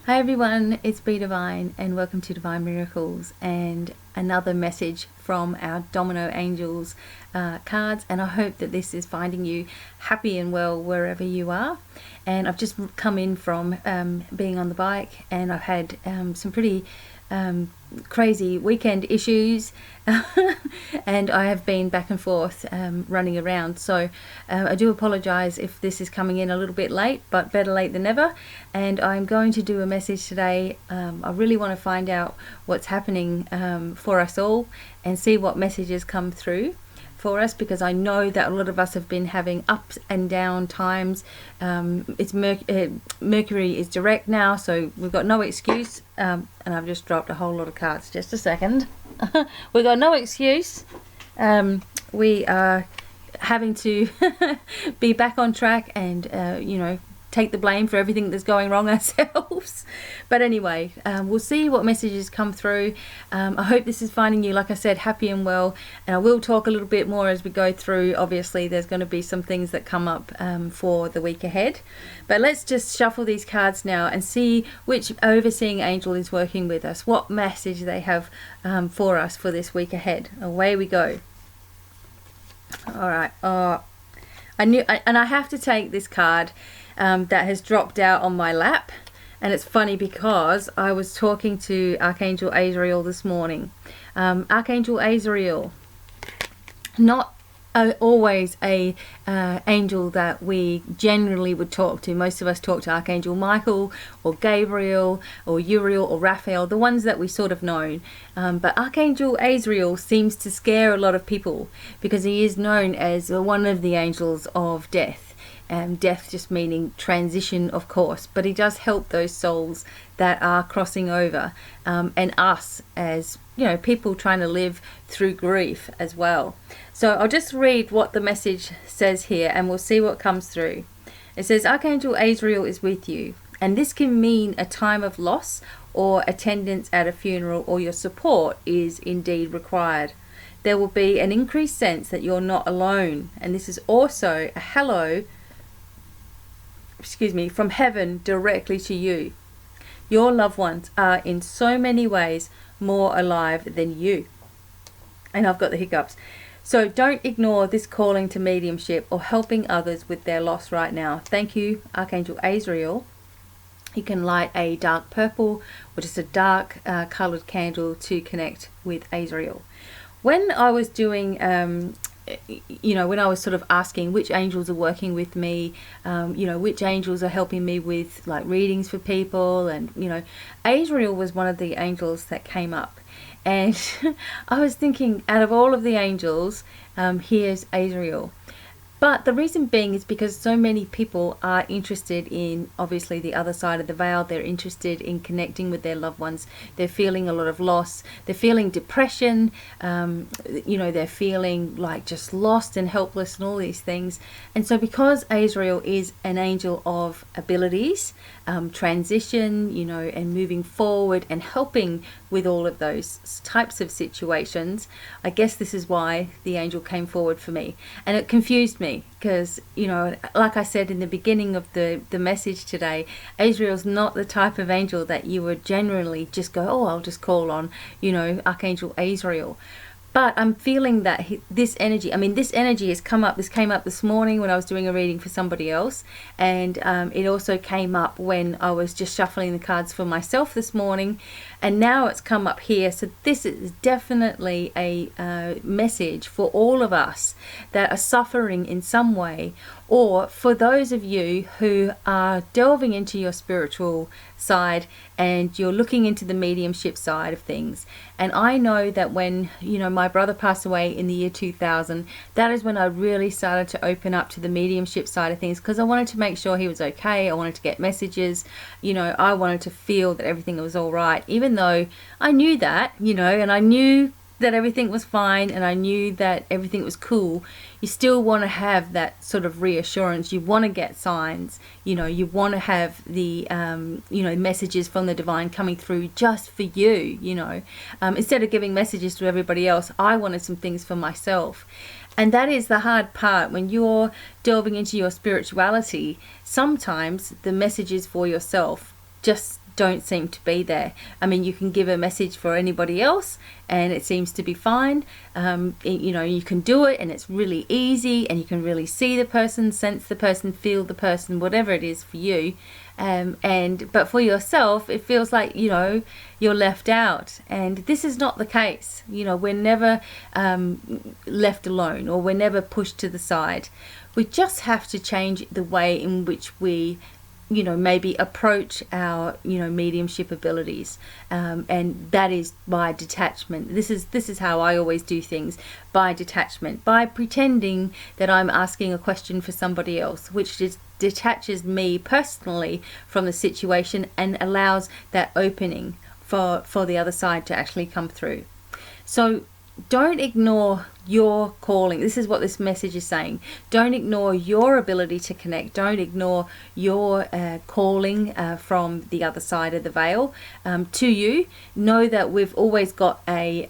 Hi everyone, it's BDevine and welcome to Divine Miracles and another message from our Domino Angels cards, and I hope that this is finding you happy and well wherever you are. And I've just come in from being on the bike, and I've had some pretty crazy weekend issues and I have been back and forth running around, so I do apologize if this is coming in a little bit late, but better late than never. And I'm going to do a message today. I really want to find out what's happening for us all and see what messages come through for us, because I know that a lot of us have been having ups and down times. It's Mercury is direct now, so we've got no excuse. And I've just dropped a whole lot of cards. Just a second. We've got no excuse. We are having to be back on track and take the blame for everything that's going wrong ourselves. But anyway, we'll see what messages come through. I hope this is finding you, like I said, happy and well. And I will talk a little bit more as we go through. Obviously, there's going to be some things that come up for the week ahead. But let's just shuffle these cards now and see which overseeing angel is working with us, what message they have for us for this week ahead. Away we go. All right. I have to take this card that has dropped out on my lap, and it's funny because I was talking to Archangel Azrael this morning. Archangel Azrael, not always a angel that we generally would talk to. Most of us talk to Archangel Michael or Gabriel or Uriel or Raphael, the ones that we sort of know. But Archangel Azrael seems to scare a lot of people because he is known as one of the angels of death. Death just meaning transition, of course, but he does help those souls that are crossing over, and us as people trying to live through grief as well. So I'll just read what the message says here and we'll see what comes through. It says, Archangel Azrael is with you, and this can mean a time of loss or attendance at a funeral, or your support is indeed required. There will be an increased sense that you're not alone, and this is also a hello from heaven directly to you. Your loved ones are in so many ways more alive than you. And I've got the hiccups. So don't ignore this calling to mediumship or helping others with their loss right now. Thank you, Archangel Azrael. You can light a dark purple or just a dark colored candle to connect with Azrael. When I was doing when I was sort of asking which angels are working with me, which angels are helping me with like readings for people, and Azrael was one of the angels that came up. And I was thinking, out of all of the angels, here's Azrael. But the reason being is because so many people are interested in, obviously, the other side of the veil. They're interested in connecting with their loved ones. They're feeling a lot of loss. They're feeling depression. They're feeling like just lost and helpless and all these things. And so because Azrael is an angel of abilities, transition, and moving forward and helping with all of those types of situations, I guess this is why the angel came forward for me. And it confused me because, like I said in the beginning of the message today, Azrael's not the type of angel that you would generally just go, oh, I'll just call on, Archangel Azrael. But I'm feeling that this energy has come up. This came up this morning when I was doing a reading for somebody else. And it also came up when I was just shuffling the cards for myself this morning. And now it's come up here. So this is definitely a message for all of us that are suffering in some way, or for those of you who are delving into your spiritual side and you're looking into the mediumship side of things. And I know that when my brother passed away in the year 2000, that is when I really started to open up to the mediumship side of things, because I wanted to make sure he was okay. I wanted to get messages. I wanted to feel that everything was all right, even though I knew that, and I knew that everything was fine and I knew that everything was cool. You still want to have that sort of reassurance. You want to get signs, you want to have the messages from the divine coming through just for you. Instead of giving messages to everybody else, I wanted some things for myself. And that is the hard part when you're delving into your spirituality. Sometimes the messages for yourself just don't seem to be there. I mean, you can give a message for anybody else and it seems to be fine. You know, you can do it and it's really easy, and you can really see the person, sense the person, feel the person, whatever it is for you. But for yourself, it feels like, you know, you're left out, and this is not the case. You know, we're never left alone, or we're never pushed to the side. We just have to change the way in which we, you know, maybe approach our, you know, mediumship abilities, and that is by detachment. This is how I always do things, by detachment, by pretending that I'm asking a question for somebody else, which just detaches me personally from the situation and allows that opening for the other side to actually come through. So don't ignore your calling. This is what this message is saying. Don't ignore your ability to connect. Don't ignore your calling from the other side of the veil to you. Know that we've always got this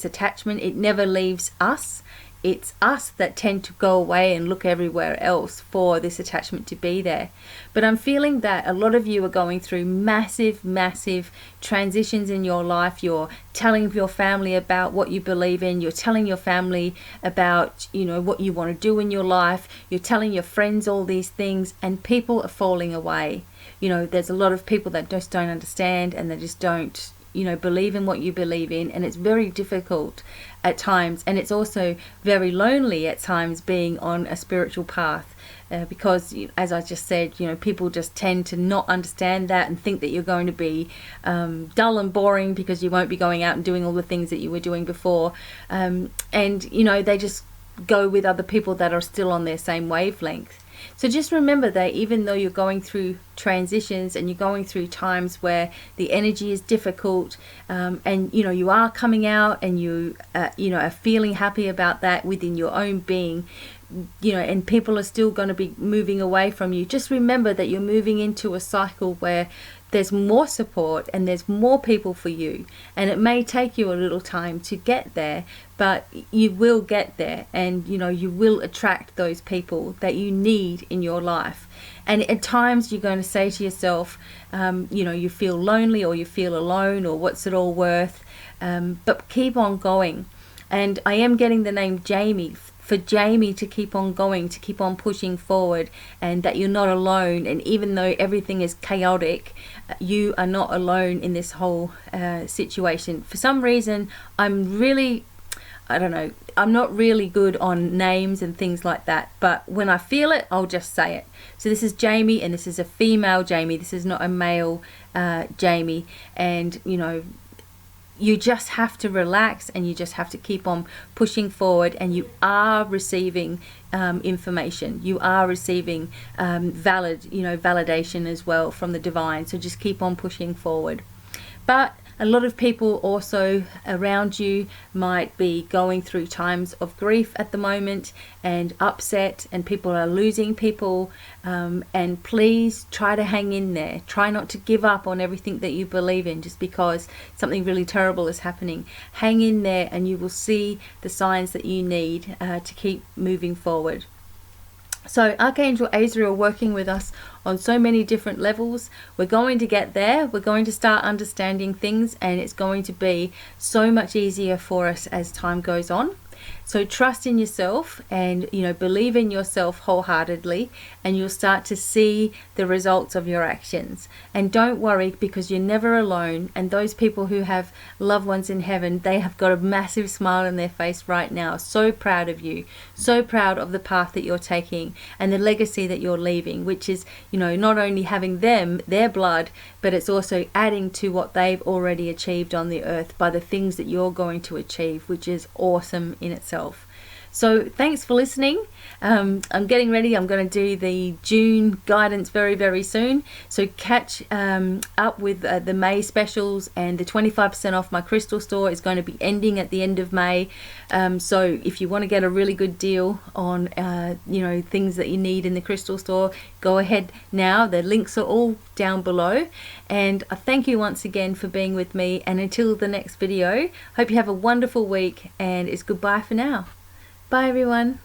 attachment. It never leaves us. It's us that tend to go away and look everywhere else for this attachment to be there. But I'm feeling that a lot of you are going through massive transitions in your life. You're telling your family about what you believe in. You're telling your family about, you know, what you want to do in your life. You're telling your friends all these things, and people are falling away. You know, there's a lot of people that just don't understand, and they just don't, you know, believe in what you believe in, and it's very difficult at times, and it's also very lonely at times being on a spiritual path, because, as I just said, you know, people just tend to not understand that and think that you're going to be dull and boring because you won't be going out and doing all the things that you were doing before, and you know, they just go with other people that are still on their same wavelength. So just remember that even though you're going through transitions and you're going through times where the energy is difficult, and you know, you are coming out and you know, are feeling happy about that within your own being, you know, and people are still going to be moving away from you, just remember that you're moving into a cycle where there's more support and there's more people for you, and it may take you a little time to get there, but you will get there, and you know, you will attract those people that you need in your life. And at times you're going to say to yourself, you know, you feel lonely, or you feel alone, or what's it all worth, but keep on going. And I am getting the name Jamie, for Jamie to keep on going, to keep on pushing forward, and that you're not alone. And even though everything is chaotic, you are not alone in this whole situation. For some reason, I'm not really good on names and things like that, but when I feel it, I'll just say it. So this is Jamie, and this is a female Jamie. This is not a male Jamie. And you know, you just have to relax, and you just have to keep on pushing forward, and you are receiving information. You are receiving validation as well from the divine. So just keep on pushing forward. But a lot of people also around you might be going through times of grief at the moment, and upset, and people are losing people, and please try to hang in there. Try not to give up on everything that you believe in just because something really terrible is happening. Hang in there, and you will see the signs that you need to keep moving forward. So Archangel Azrael working with us on so many different levels. We're going to get there. We're going to start understanding things, and it's going to be so much easier for us as time goes on. So trust in yourself, and you know, believe in yourself wholeheartedly, and you'll start to see the results of your actions. And don't worry, because you're never alone, and those people who have loved ones in heaven, they have got a massive smile on their face right now, so proud of you, so proud of the path that you're taking and the legacy that you're leaving, which is, you know, not only having them, their blood, but it's also adding to what they've already achieved on the earth by the things that you're going to achieve, which is awesome in itself. So thanks for listening. I'm getting ready. I'm going to do the June guidance very soon. So catch up with the May specials, and the 25% off my crystal store is going to be ending at the end of May. So if you want to get a really good deal on you know, things that you need in the crystal store, go ahead now. The links are all down below. And I thank you once again for being with me, and until the next video, hope you have a wonderful week, and it's goodbye for now. Bye everyone.